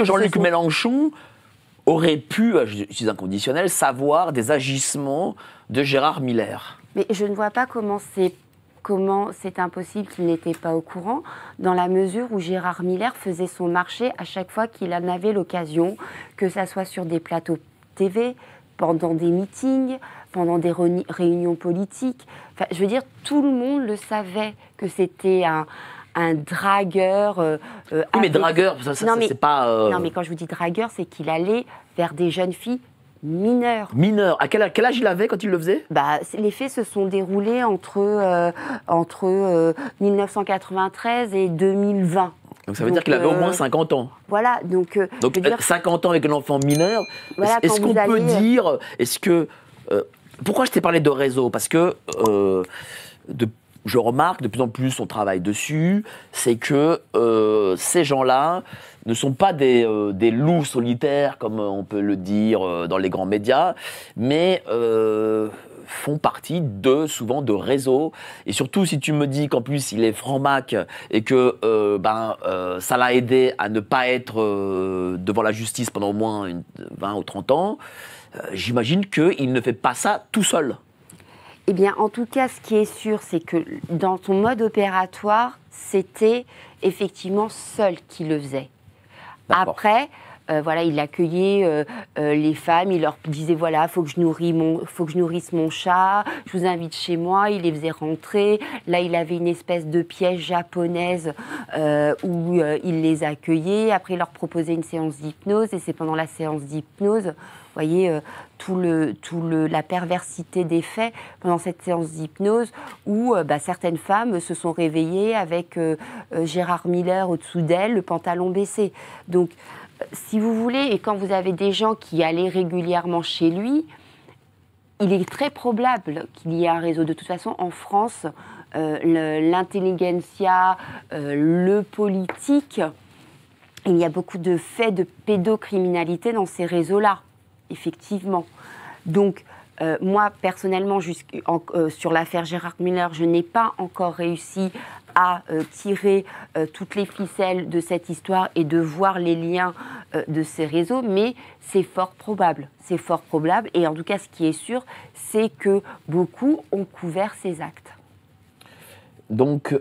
Jean-Luc Mélenchon aurait pu, je suis inconditionnel, savoir des agissements de Gérard Miller. Mais je ne vois pas comment c'est impossible qu'il n'était pas au courant, dans la mesure où Gérard Miller faisait son marché à chaque fois qu'il en avait l'occasion, que ça soit sur des plateaux TV, pendant des meetings, pendant des réunions politiques. Enfin, je veux dire, tout le monde le savait que c'était un dragueur. Oui, mais dragueur, c'est pas... Non, mais quand je vous dis dragueur, c'est qu'il allait vers des jeunes filles mineures. Mineures. À quel âge il avait quand il le faisait? Les faits se sont déroulés entre 1993 et 2020. Donc ça veut dire qu'il avait au moins 50 ans. Voilà, donc 50 ans avec un enfant mineur, voilà, est-ce qu'on peut dire... pourquoi je t'ai parlé de réseau? Parce que je remarque de plus en plus, on travaille dessus, c'est que ces gens-là ne sont pas des loups solitaires, comme on peut le dire dans les grands médias, mais font partie souvent de réseaux. Et surtout, si tu me dis qu'en plus, il est franc-mac et que ça l'a aidé à ne pas être devant la justice pendant au moins 20 ou 30 ans, j'imagine qu'il ne fait pas ça tout seul. Eh bien, en tout cas, ce qui est sûr, c'est que dans son mode opératoire, c'était effectivement seul qui le faisait. Après, voilà, il accueillait les femmes, il leur disait voilà, faut que je nourrisse mon chat, je vous invite chez moi, il les faisait rentrer. Là, il avait une espèce de pièce japonaise où il les accueillait. Après, il leur proposait une séance d'hypnose et c'est pendant la séance d'hypnose, vous voyez, la perversité des faits pendant cette séance d'hypnose où certaines femmes se sont réveillées avec Gérard Miller au-dessous d'elles, le pantalon baissé. Donc, si vous voulez, et quand vous avez des gens qui allaient régulièrement chez lui, il est très probable qu'il y ait un réseau. De toute façon, en France, l'intelligentsia, le politique, il y a beaucoup de faits de pédocriminalité dans ces réseaux-là, effectivement. Donc, moi, personnellement, sur l'affaire Gérard Miller, je n'ai pas encore réussi à tirer toutes les ficelles de cette histoire et de voir les liens de ces réseaux, mais c'est fort probable. C'est fort probable. Et en tout cas, ce qui est sûr, c'est que beaucoup ont couvert ces actes. Donc,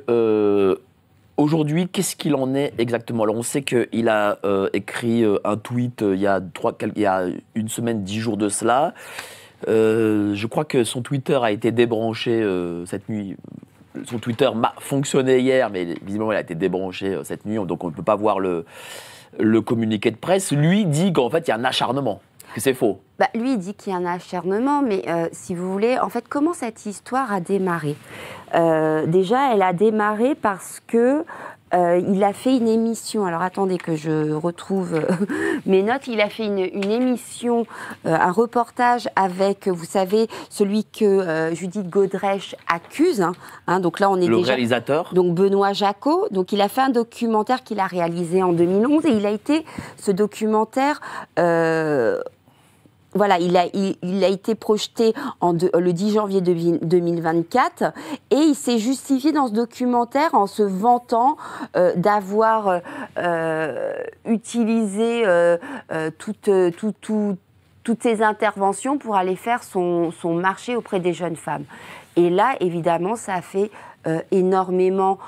aujourd'hui, qu'est-ce qu'il en est exactement? Alors, on sait qu'il a écrit un tweet il y a une semaine, 10 jours de cela. Je crois que son Twitter a été débranché cette nuit. Son Twitter fonctionnait hier, mais visiblement, il a été débranché cette nuit, donc on ne peut pas voir le communiqué de presse. Lui dit qu'en fait, il y a un acharnement, que c'est faux. Lui, il dit qu'il y a un acharnement, mais si vous voulez, en fait, comment cette histoire a démarré? Déjà, elle a démarré parce que il a fait une émission. Alors, attendez que je retrouve mes notes. Il a fait une émission, un reportage avec, vous savez, celui que Judith Godrèche accuse. Donc là, on est le réalisateur. Donc Benoît Jacot. Donc, il a fait un documentaire qu'il a réalisé en 2011 et ce documentaire. Voilà, il a été projeté le 10 janvier 2024 et il s'est justifié dans ce documentaire en se vantant d'avoir utilisé toutes ses interventions pour aller faire son marché auprès des jeunes femmes. Et là, évidemment, ça a fait énormément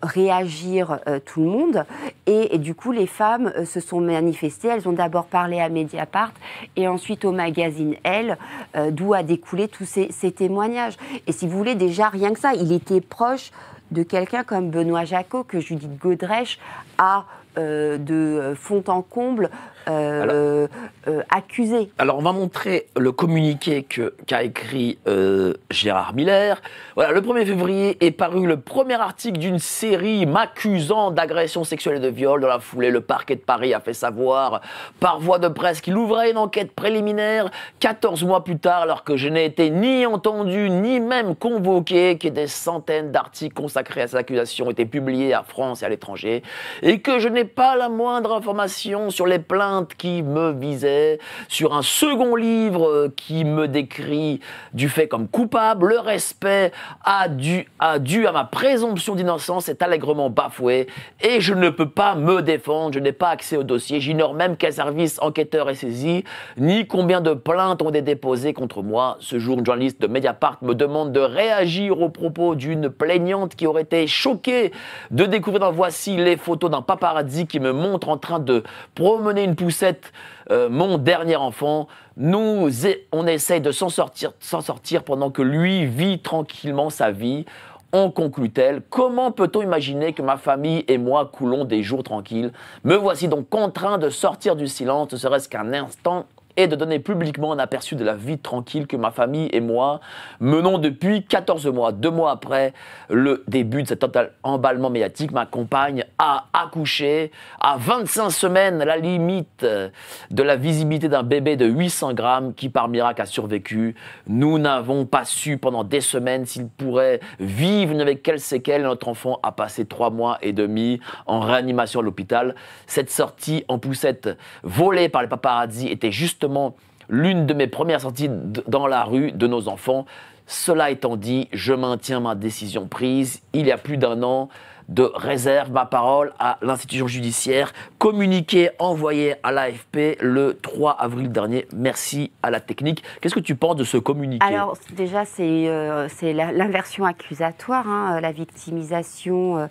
réagir tout le monde et du coup les femmes se sont manifestées. Elles ont d'abord parlé à Mediapart et ensuite au magazine Elle, d'où a découlé tous ces témoignages. Et si vous voulez, déjà rien que ça, il était proche de quelqu'un comme Benoît Jacot que Judith Godrèche a de fond en comble accusé. Alors on va montrer le communiqué qu'a écrit Gérard Miller. Voilà, le 1er février est paru le premier article d'une série m'accusant d'agression sexuelle et de viol. Dans la foulée, le parquet de Paris a fait savoir par voie de presse qu'il ouvrait une enquête préliminaire 14 mois plus tard, alors que je n'ai été ni entendu ni même convoqué, que des centaines d'articles consacrés à ces accusations étaient publiés à France et à l'étranger, et que je n'ai pas la moindre information sur les plaintes qui me visaient procès, sur un second livre qui me décrit du fait comme coupable. Le respect dû à ma présomption d'innocence est allègrement bafoué et je ne peux pas me défendre, je n'ai pas accès au dossier, j'ignore même quel service enquêteur est saisi, ni combien de plaintes ont été déposées contre moi. Ce jour, une journaliste de Mediapart me demande de réagir aux propos d'une plaignante qui aurait été choquée de découvrir dans Voici les photos d'un paparazzi qui me montre en train de promener une poussette, mon dernier enfant. On essaye de s'en sortir pendant que lui vit tranquillement sa vie. On conclut-elle, comment peut-on imaginer que ma famille et moi coulons des jours tranquilles? Me voici donc contraint de sortir du silence, ne serait-ce qu'un instant, et de donner publiquement un aperçu de la vie tranquille que ma famille et moi menons depuis 14 mois. 2 mois après le début de cet emballement médiatique, ma compagne a accouché à 25 semaines, la limite de la visibilité d'un bébé de 800 grammes qui par miracle a survécu. Nous n'avons pas su pendant des semaines s'il pourrait vivre, avec quelles séquelles. Notre enfant a passé 3 mois et demi en réanimation à l'hôpital. Cette sortie en poussette volée par les paparazzi était justement l'une de mes premières sorties dans la rue de nos enfants. Cela étant dit, je maintiens ma décision prise il y a plus d'1 an, de réserve ma parole à l'institution judiciaire, communiqué envoyé à l'AFP le 3 avril dernier. Merci à la technique. Qu'est-ce que tu penses de ce communiqué? Alors déjà, c'est l'inversion accusatoire, hein, la victimisation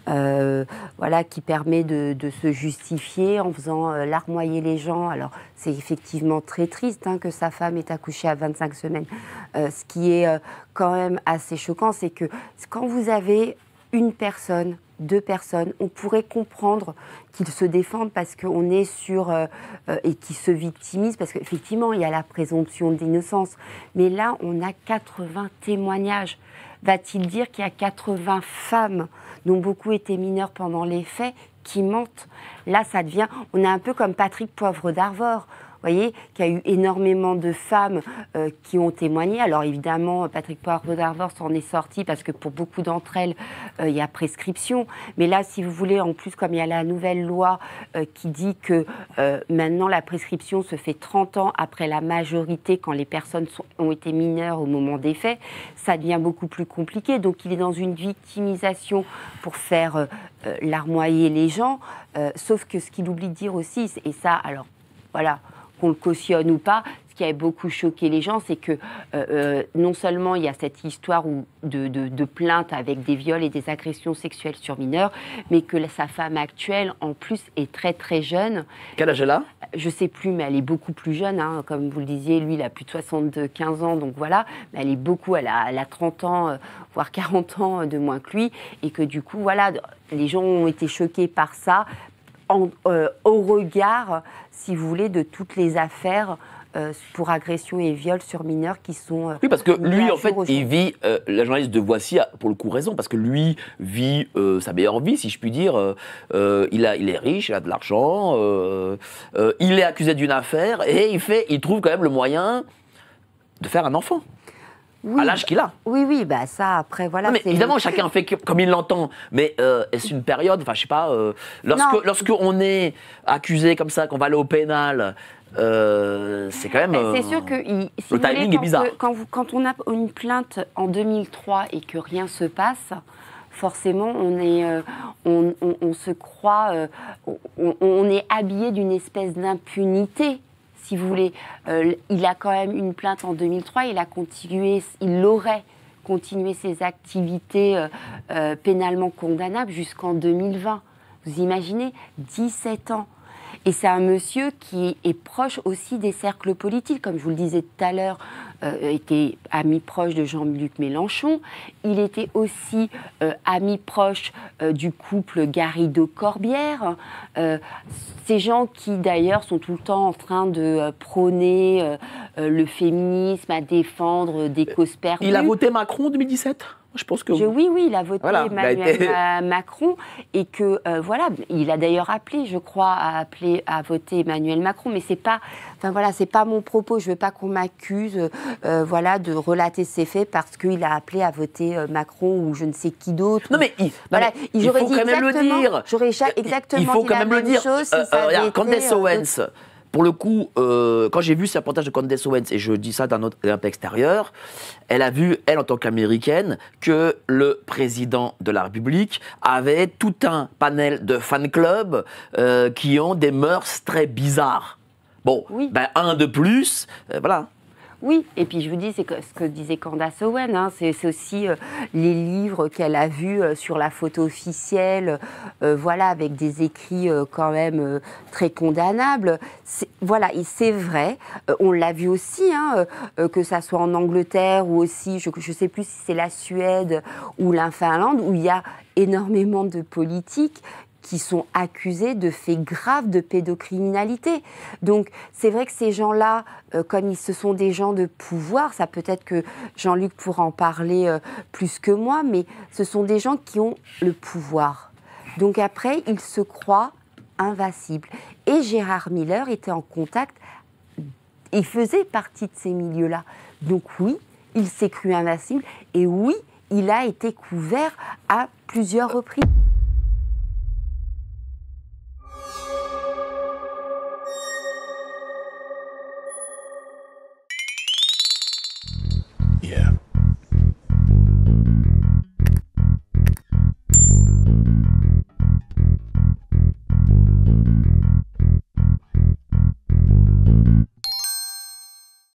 voilà, qui permet de se justifier en faisant larmoyer les gens. Alors c'est effectivement très triste hein, que sa femme ait accouché à 25 semaines. Ce qui est quand même assez choquant, c'est que quand vous avez une personne, 2 personnes, on pourrait comprendre qu'ils se défendent parce qu'on est sur... et qu'ils se victimisent, parce qu'effectivement, il y a la présomption d'innocence. Mais là, on a 80 témoignages. Va-t-il dire qu'il y a 80 femmes, dont beaucoup étaient mineures pendant les faits, qui mentent? Là, ça devient... On est un peu comme Patrick Poivre d'Arvor. Vous voyez, qu'il y a eu énormément de femmes qui ont témoigné. Alors évidemment, Patrick Poivre d'Arvor s'en est sorti parce que pour beaucoup d'entre elles, il y a prescription. Mais là, si vous voulez, en plus, comme il y a la nouvelle loi qui dit que maintenant la prescription se fait 30 ans après la majorité, quand les personnes ont été mineures au moment des faits, ça devient beaucoup plus compliqué. Donc il est dans une victimisation pour faire larmoyer les gens. Sauf que ce qu'il oublie de dire aussi, et ça, alors voilà, qu'on le cautionne ou pas, ce qui a beaucoup choqué les gens, c'est que non seulement il y a cette histoire de plainte avec des viols et des agressions sexuelles sur mineurs, mais que sa femme actuelle, en plus, est très très jeune. Quel âge elle a? Je ne sais plus, mais elle est beaucoup plus jeune. Hein, comme vous le disiez, lui, il a plus de 75 ans, donc voilà. Mais elle est beaucoup, elle a 30 ans, voire 40 ans de moins que lui. Et que du coup, voilà, les gens ont été choqués par ça. Au regard, si vous voulez, de toutes les affaires pour agression et viol sur mineurs qui sont... oui, parce que lui, en fait, il vit... la journaliste de Voici a pour le coup raison, parce que lui vit sa meilleure vie, si je puis dire. Il est riche, il a de l'argent, il est accusé d'une affaire, et il trouve quand même le moyen de faire un enfant. Oui, à l'âge qu'il a. Oui, oui, bah ça, après, voilà. Non, mais évidemment, chacun fait comme il l'entend. Mais est-ce une période, enfin, je sais pas, lorsqu'on est accusé comme ça, qu'on va aller au pénal, c'est quand même... c'est sûr que le timing est bizarre. Quand on a une plainte en 2003 et que rien ne se passe, forcément, on se croit... on est habillé d'une espèce d'impunité. Si vous voulez, il a quand même une plainte en 2003, il aurait continué ses activités pénalement condamnables jusqu'en 2020. Vous imaginez, 17 ans. Et c'est un monsieur qui est proche aussi des cercles politiques, comme je vous le disais tout à l'heure, était ami proche de Jean-Luc Mélenchon. Il était aussi ami proche du couple Garrido-Corbière. Ces gens qui, d'ailleurs, sont tout le temps en train de prôner le féminisme, à défendre des causes perdues. Il a voté Macron en 2017 ? Je pense que oui, il a voté Emmanuel Macron et que voilà, il a d'ailleurs appelé, je crois, à voter Emmanuel Macron, mais c'est pas mon propos. Je veux pas qu'on m'accuse, de relater ces faits parce qu'il a appelé à voter Macron ou je ne sais qui d'autre. Non mais il faut quand même le dire. J'aurais exactement il faut dit quand même le dire. Chose, si Candace Owens. pour le coup, quand j'ai vu ce reportage de Candace Owens, et je dis ça d'un peu extérieur, elle a vu, elle en tant qu'américaine, que le président de la République avait tout un panel de fan clubs qui ont des mœurs très bizarres. Bon, oui. Ben un de plus, voilà. Oui, et puis je vous dis, c'est ce que disait Candace Owens, hein, c'est aussi les livres qu'elle a vus sur la photo officielle, voilà, avec des écrits quand même très condamnables. Voilà, et c'est vrai, on l'a vu aussi, hein, que ça soit en Angleterre ou aussi, je ne sais plus si c'est la Suède ou la Finlande, où il y a énormément de politiques qui sont accusés de faits graves de pédocriminalité. Donc, c'est vrai que ces gens-là, comme ce sont des gens de pouvoir, ça peut-être que Jean-Luc pourra en parler plus que moi, mais ce sont des gens qui ont le pouvoir. Donc après, ils se croient invincibles. Et Gérard Miller était en contact, il faisait partie de ces milieux-là. Donc oui, il s'est cru invincible, et oui, il a été couvert à plusieurs reprises. Yeah.